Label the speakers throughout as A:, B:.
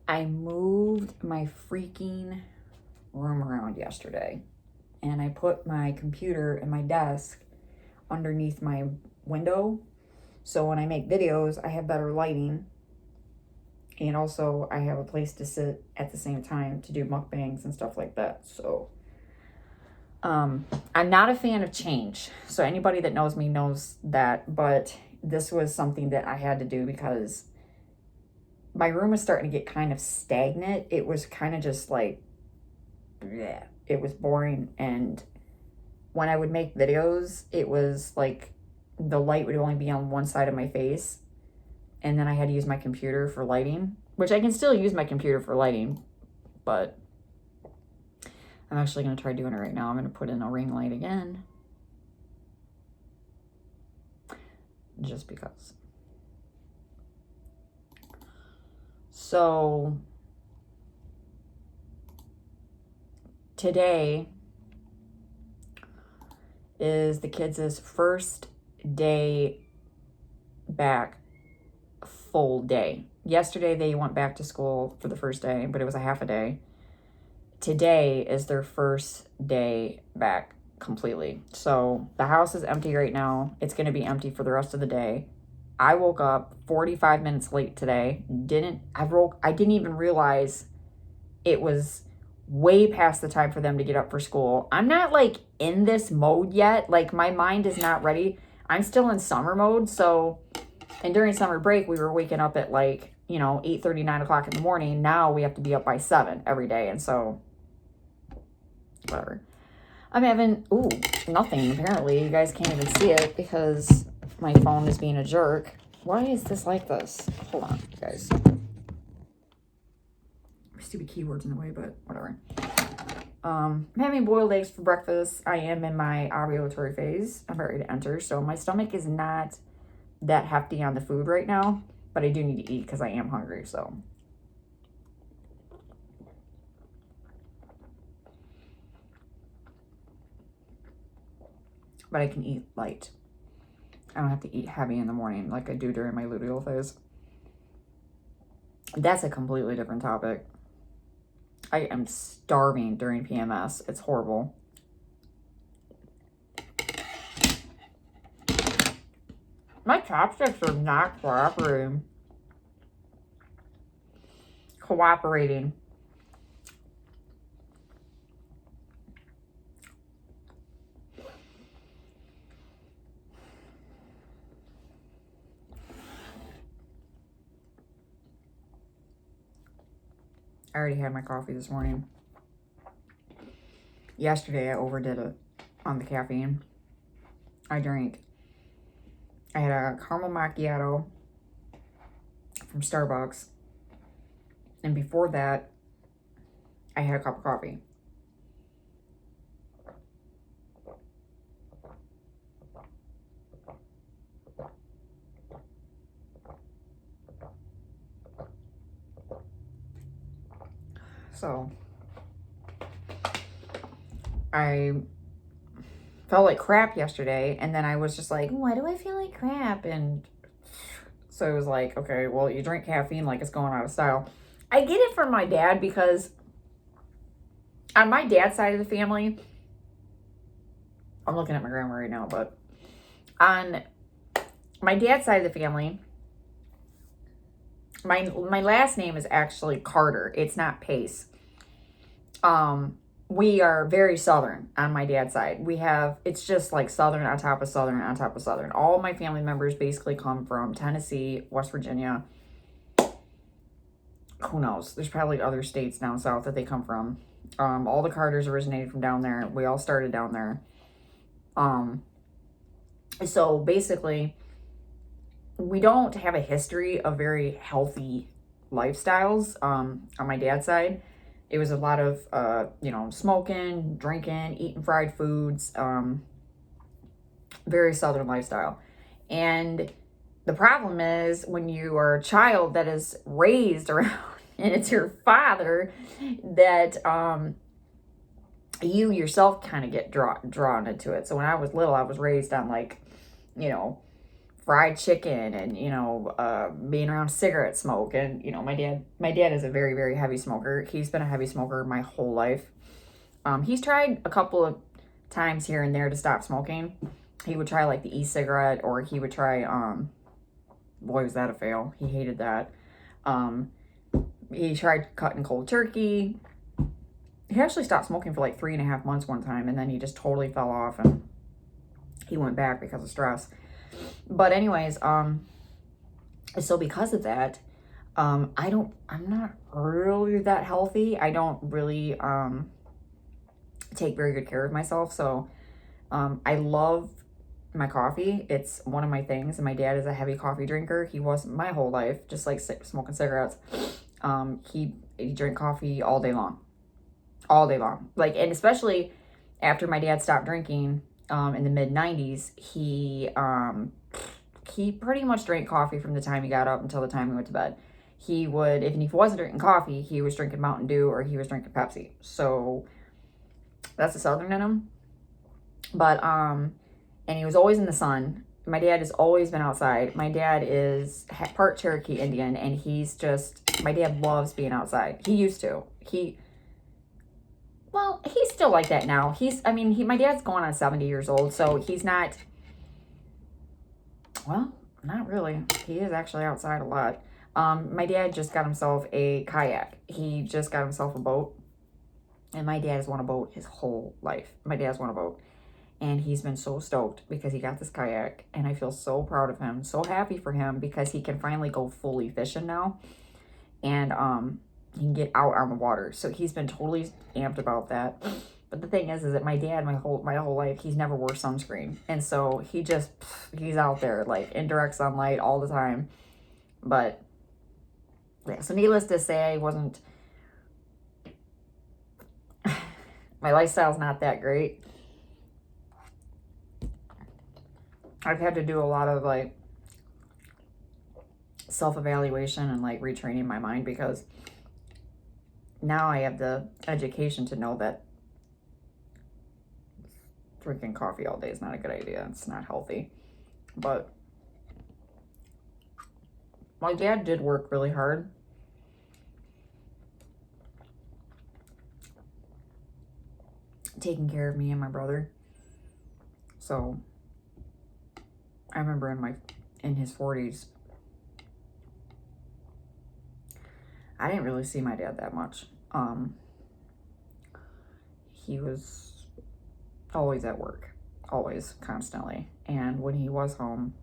A: I moved my freaking room around yesterday, and I put my computer and my desk underneath my window. So when I make videos, I have better lighting, and also I have a place to sit at the same time to do mukbangs and stuff like that. So I'm not a fan of change. So anybody that knows me knows that, but this was something that I had to do because my room was starting to get kind of stagnant. It was kind of just like, bleh. It was boring. And when I would make videos, it was like the light would only be on one side of my face. And then I had to use my computer for lighting, which I can still use my computer for lighting, but I'm actually going to try doing it right now. I'm going to put in a ring light again, just because. So today is the kids' first day back, full day. Yesterday they went back to school for the first day, but it was a half a day. Today is their first day back completely. So the house is empty right now. It's going to be empty for the rest of the day. I woke up 45 minutes late today. I didn't even realize it was way past the time for them to get up for school. I'm not like in this mode yet. Like my mind is not ready. I'm still in summer mode. So, and during summer break, we were waking up at like, 8:30, 9 o'clock in the morning. Now we have to be up by 7 every day. And so, whatever. I'm having, nothing apparently. You guys can't even see it because my phone is being a jerk. Why is this like this? Hold on, guys. Stupid keywords in the way, but whatever. I'm having boiled eggs for breakfast. I am in my ovulatory phase. I'm ready to enter. So my stomach is not that hefty on the food right now, but I do need to eat because I am hungry, so. But I can eat light. I don't have to eat heavy in the morning like I do during my luteal phase. That's a completely different topic. I am starving during PMS. It's horrible. My chopsticks are not cooperating. I already had my coffee this morning. Yesterday, I overdid it on the caffeine. I had a caramel macchiato from Starbucks. And before that, I had a cup of coffee. So I felt like crap yesterday, and then I was just like, why do I feel like crap? And so it was like, okay, well, you drink caffeine like it's going out of style. I get it from my dad because on my dad's side of the family, I'm looking at my grandma right now, but on my dad's side of the family, my last name is actually Carter. It's not Pace. We are very Southern on my dad's side. It's just like Southern on top of Southern on top of Southern. All my family members basically come from Tennessee, West Virginia. Who knows? There's probably other states down south that they come from. All the Carters originated from down there. We all started down there. So basically, we don't have a history of very healthy lifestyles on my dad's side. It was a lot of, smoking, drinking, eating fried foods, very Southern lifestyle. And the problem is when you are a child that is raised around, and it's your father, that you yourself kind of get drawn into it. So when I was little, I was raised on fried chicken and, being around cigarette smoke. And, my dad is a very, very heavy smoker. He's been a heavy smoker my whole life. He's tried a couple of times here and there to stop smoking. He would try like the e-cigarette, or he would try, boy, was that a fail. He hated that. He tried cutting cold turkey. He actually stopped smoking for like 3.5 months one time, and then he just totally fell off and he went back because of stress. But anyways, so because of that, I'm not really that healthy. I don't really take very good care of myself. So I love my coffee. It's one of my things. And my dad is a heavy coffee drinker. He was my whole life, just like smoking cigarettes. He drank coffee all day long. All day long. Like, and especially after my dad stopped drinking in the mid-90s, he pretty much drank coffee from the time he got up until the time he went to bed. He would, if he wasn't drinking coffee, he was drinking Mountain Dew or he was drinking Pepsi. So that's the Southern in him. But, and he was always in the sun. My dad has always been outside. My dad is part Cherokee Indian, and my dad loves being outside. He used to. Well, he's still like that now. My dad's going on 70 years old, so he's not, well, not really. He is actually outside a lot. My dad just got himself a kayak. He just got himself a boat. And my dad has won a boat his whole life. My dad's won a boat. And he's been so stoked because he got this kayak. And I feel so proud of him. So happy for him because he can finally go fully fishing now. And he can get out on the water. So he's been totally amped about that. But the thing is that my dad, my whole life, he's never wore sunscreen. And so he's out there like in direct sunlight all the time. But yeah, so needless to say, I wasn't, my lifestyle's not that great. I've had to do a lot of like self-evaluation and like retraining my mind, because now I have the education to know that drinking coffee all day is not a good idea. It's not healthy. But my dad did work really hard. Taking care of me and my brother. So I remember in his 40s, I didn't really see my dad that much. He was always at work, always, constantly. And when he was home,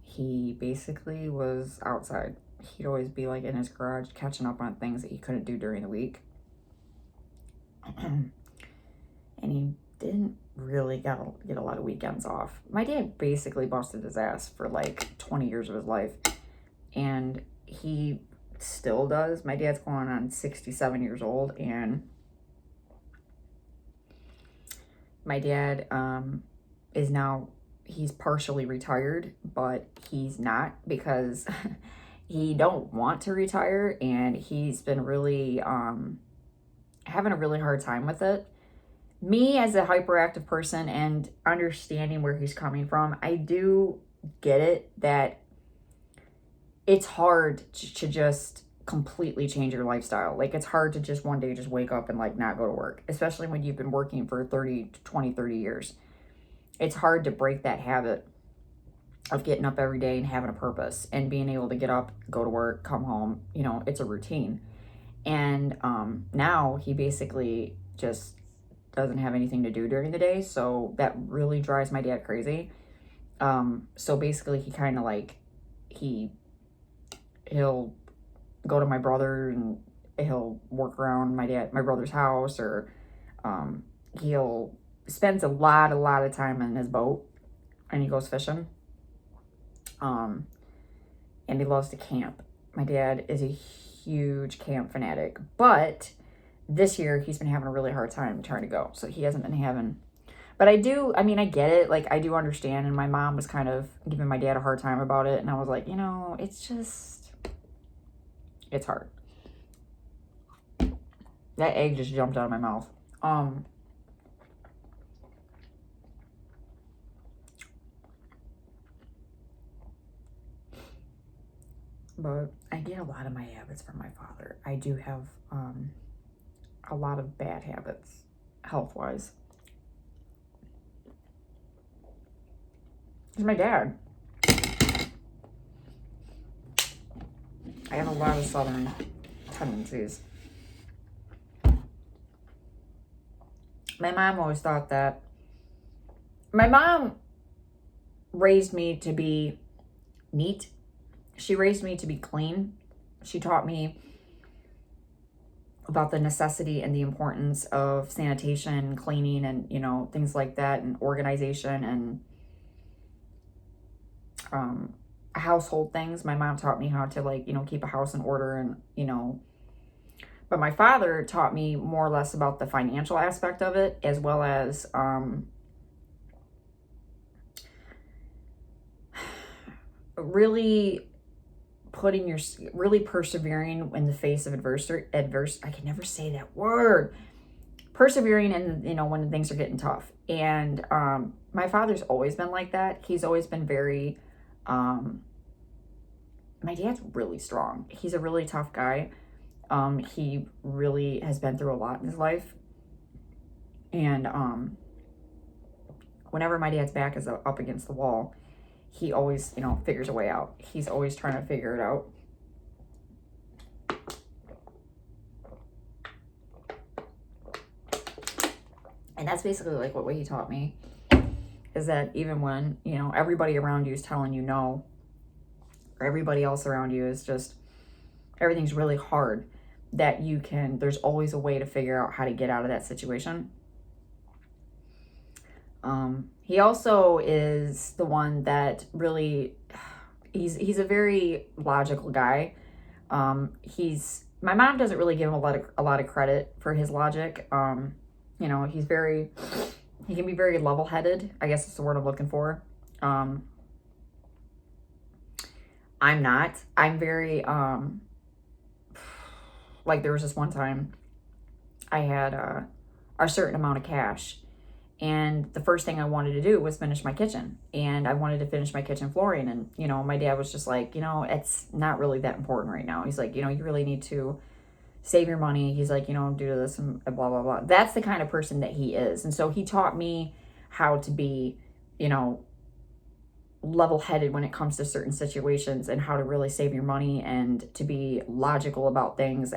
A: he basically was outside. He'd always be like in his garage catching up on things that he couldn't do during the week. And he didn't really get a lot of weekends off. My dad basically busted his ass for like 20 years of his life. And he still does. My dad's going on 67 years old, and my dad is now, he's partially retired, but he's not, because he don't want to retire, and he's been really having a really hard time with it. Me as a hyperactive person and understanding where he's coming from, I do get it that it's hard to just completely change your lifestyle. Like, it's hard to just one day just wake up and like not go to work, especially when you've been working for 30 years. It's hard to break that habit of getting up every day and having a purpose and being able to get up, go to work, come home. It's a routine. And now he basically just doesn't have anything to do during the day. So that really drives my dad crazy. So basically he kind of like, he'll go to my brother and he'll work around my brother's house, or he'll spends a lot of time in his boat, and he goes fishing. And he loves to camp. My dad is a huge camp fanatic, but this year he's been having a really hard time trying to go. So he hasn't been having, but I get it. Like, I do understand. And my mom was kind of giving my dad a hard time about it. And I was like, it's hard. That egg just jumped out of my mouth. But I get a lot of my habits from my father. I do have a lot of bad habits, health-wise. He's my dad. I have a lot of Southern tendencies. My mom always thought that. My mom raised me to be neat. She raised me to be clean. She taught me about the necessity and the importance of sanitation, cleaning, and, you know, things like that, and organization and household things. My mom taught me how to, like, you know, keep a house in order, and, you know, but my father taught me more or less about the financial aspect of it, as well as really persevering in the face of I can never say that word. Persevering in, you know, when things are getting tough. And my father's always been like that. He's always been very my dad's really strong. He's a really tough guy. He really has been through a lot in his life. And whenever my dad's back is up against the wall, he always, you know, figures a way out. He's always trying to figure it out. And that's basically like what he taught me, is that even when, you know, everybody around you is telling you no, or everybody else around you is just, everything's really hard, that there's always a way to figure out how to get out of that situation. He also is the one that really, he's a very logical guy. My mom doesn't really give him a lot of credit for his logic. You know, he can be very level-headed, I guess is the word I'm looking for. I'm not. I'm very, like, there was this one time I had a certain amount of cash, and the first thing I wanted to do was finish my kitchen, and I wanted to finish my kitchen flooring. And, you know, my dad was just like, you know, it's not really that important right now. He's like, you know, you really need to save your money. He's like, you know, do this and blah, blah, blah. That's the kind of person that he is. And so he taught me how to be, you know, level-headed when it comes to certain situations, and how to really save your money, and to be logical about things,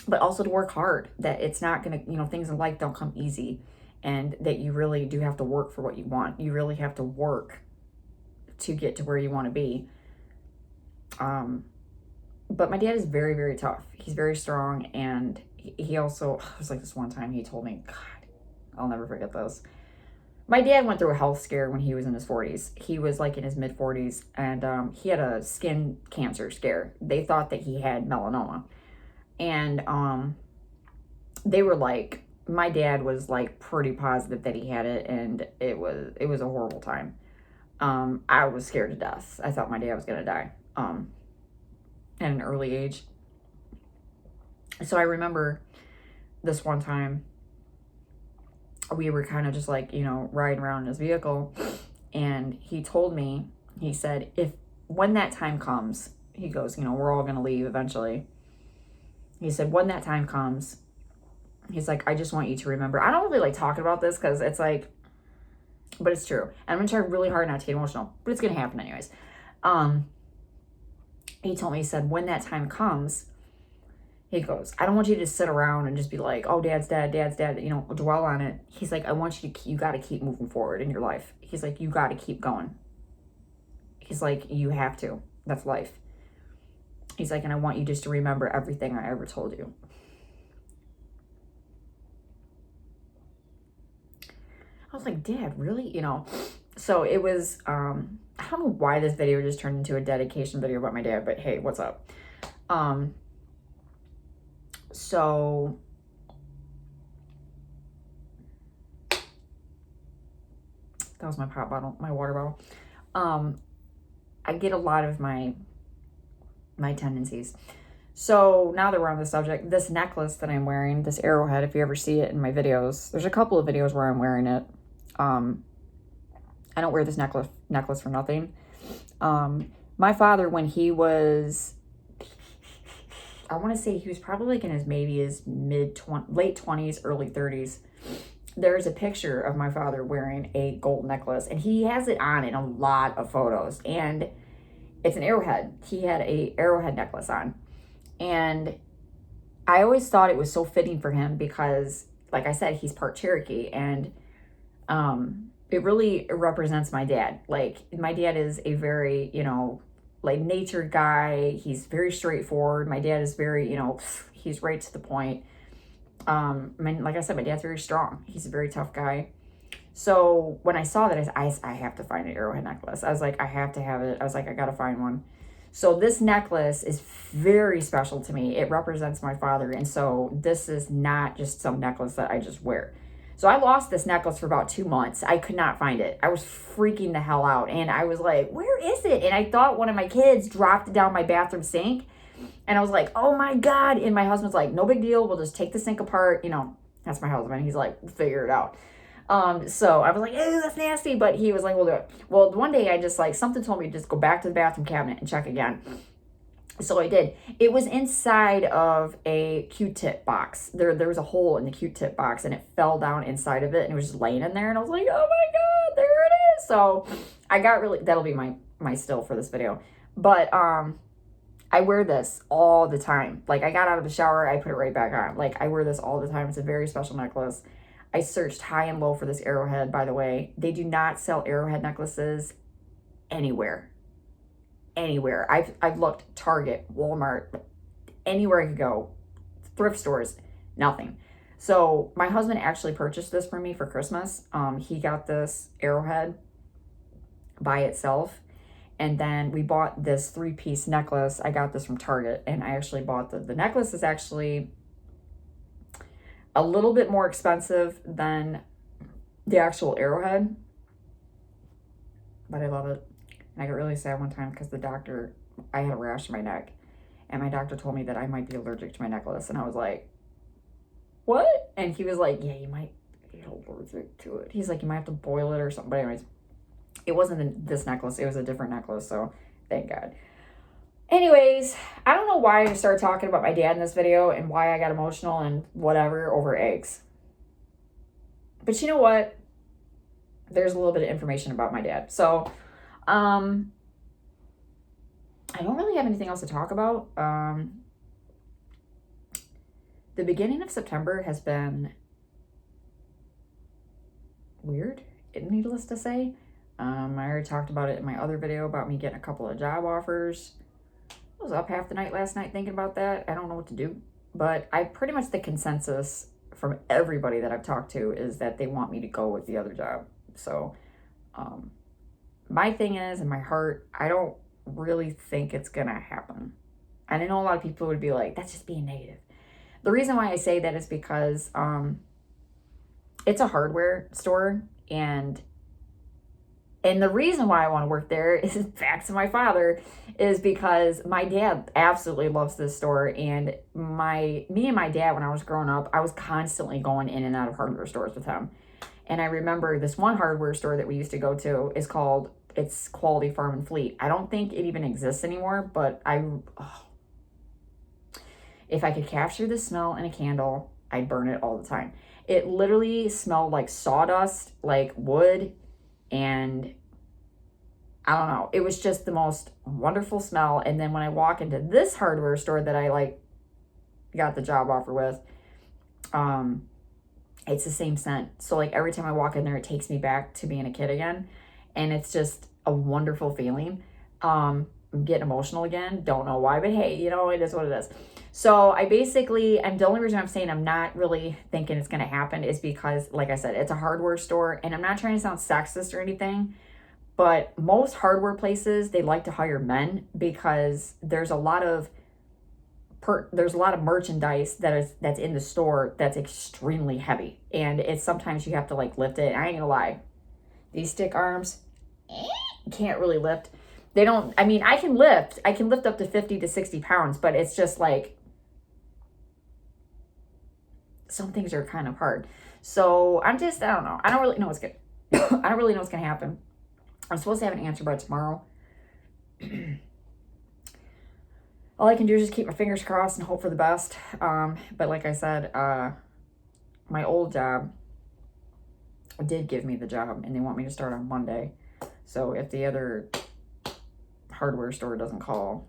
A: but also to work hard, that it's not going to, you know, things in life don't come easy, and that you really do have to work for what you want. You really have to work to get to where you want to be. But my dad is very, very tough. He's very strong. And he also, it was like this one time he told me, God, I'll never forget this. My dad went through a health scare when he was in his 40s. He was like in his mid 40s, and he had a skin cancer scare. They thought that he had melanoma. And they were like, my dad was like pretty positive that he had it, and it was a horrible time. I was scared to death. I thought my dad was gonna die at an early age. So I remember this one time we were kind of just like, you know, riding around in his vehicle, and he told me, he said, when that time comes, he goes, you know, we're all gonna leave eventually. He said, when that time comes, he's like, I just want you to remember. I don't really like talking about this because it's like, but it's true. And I'm going to try really hard not to get emotional, but it's going to happen anyways. He told me, he said, when that time comes, he goes, I don't want you to sit around and just be like, oh, dad's dead, you know, dwell on it. He's like, I want you got to keep moving forward in your life. He's like, you got to keep going. He's like, you have to. That's life. He's like, and I want you just to remember everything I ever told you. I was like, Dad, really? You know, so it was, I don't know why this video just turned into a dedication video about my dad, but hey, what's up? So that was my pop bottle, my water bottle. I get a lot of my tendencies. So now that we're on the subject, this necklace that I'm wearing, this arrowhead, if you ever see it in my videos, there's a couple of videos where I'm wearing it. I don't wear this necklace for nothing. My father, when he was, I want to say he was probably like in his maybe his late 20s, early 30s. There's a picture of my father wearing a gold necklace, and he has it on in a lot of photos, and it's an arrowhead. He had a arrowhead necklace on, and I always thought it was so fitting for him because, like I said, he's part Cherokee, and it really represents my dad. Like, my dad is a very, like, natured guy. He's very straightforward. My dad is very, he's right to the point. I mean, like I said, my dad's very strong. He's a very tough guy. So when I saw that, I have to find an arrowhead necklace. I was like, I have to have it. I was like, I got to find one. So this necklace is very special to me. It represents my father. And so this is not just some necklace that I just wear. So I lost this necklace for about 2 months. I could not find it. I was freaking the hell out. And I was like, where is it? And I thought one of my kids dropped it down my bathroom sink. And I was like, oh my God. And my husband's like, no big deal. We'll just take the sink apart. That's my husband. He's like, figure it out. So I was like, ew, that's nasty. But he was like, we'll do it. Well, one day I just something told me to just go back to the bathroom cabinet and check again. So I did. It was inside of a Q-tip box. There was a hole in the Q-tip box, and it fell down inside of it, and it was just laying in there. And I was like, oh my God, there it is. So I got that'll be my still for this video. But I wear this all the time. Like, I got out of the shower, I put it right back on. Like, I wear this all the time. It's a very special necklace. I searched high and low for this arrowhead, by the way. They do not sell arrowhead necklaces anywhere. Anywhere. I've looked Target, Walmart, anywhere I could go, thrift stores, nothing. So my husband actually purchased this for me for Christmas. He got this arrowhead by itself, and then we bought this 3-piece necklace. I got this from Target, and I actually bought the necklace is actually a little bit more expensive than the actual arrowhead, but I love it. And I got really sad one time because I had a rash in my neck, and my doctor told me that I might be allergic to my necklace. And I was like, what? And he was like, yeah, you might be allergic to it. He's like, you might have to boil it or something. But anyways, it wasn't this necklace. It was a different necklace. So thank God. Anyways, I don't know why I started talking about my dad in this video and why I got emotional and whatever over eggs. But you know what? There's a little bit of information about my dad. So, I don't really have anything else to talk about. The beginning of September has been weird, needless to say. I already talked about it in my other video about me getting a couple of job offers. I was up half the night last night thinking about that. I don't know what to do. But pretty much the consensus from everybody that I've talked to is that they want me to go with the other job. So, my thing is, in my heart, I don't really think it's going to happen. And I know a lot of people would be like, that's just being negative. The reason why I say that is because it's a hardware store, and the reason why I want to work there is back to my father, is because my dad absolutely loves this store. And me and my dad, when I was growing up, I was constantly going in and out of hardware stores with him. And I remember this one hardware store that we used to go to it's Quality Farm and Fleet. I don't think it even exists anymore, but if I could capture the smell in a candle, I'd burn it all the time. It literally smelled like sawdust, like wood, and I don't know. It was just the most wonderful smell. And then when I walk into this hardware store that I got the job offer with, it's the same scent. So every time I walk in there, it takes me back to being a kid again. And it's just a wonderful feeling. I'm getting emotional again. Don't know why, but hey, it is what it is. So the only reason I'm saying I'm not really thinking it's going to happen is because, like I said, it's a hardware store, and I'm not trying to sound sexist or anything, but most hardware places, they like to hire men because there's a lot of merchandise that's in the store that's extremely heavy, and it's sometimes you have to lift it. I ain't gonna lie, these stick arms can't really lift. I can lift up to 50 to 60 pounds, but it's just some things are kind of hard. So I don't know. I don't really know what's going to happen. I'm supposed to have an answer by tomorrow. all I can do is just keep my fingers crossed and hope for the best. But like I said, my old job did give me the job, and they want me to start on Monday. So if the other hardware store doesn't call,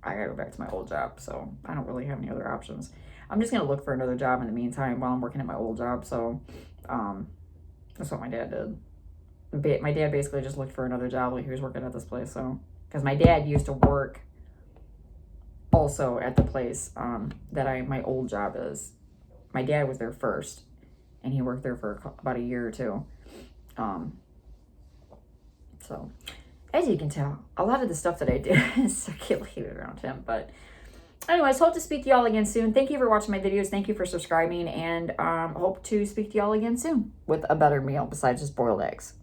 A: I gotta go back to my old job. So I don't really have any other options. I'm just gonna look for another job in the meantime while I'm working at my old job. So that's what my dad did. My dad basically just looked for another job while he was working at this place. So because my dad used to work also at the place that my old job is. My dad was there first, and he worked there for about a year or two. So as you can tell, a lot of the stuff that I do is circulated around him. But anyways, hope to speak to y'all again soon. Thank you for watching my videos. Thank you for subscribing, and hope to speak to y'all again soon with a better meal besides just boiled eggs.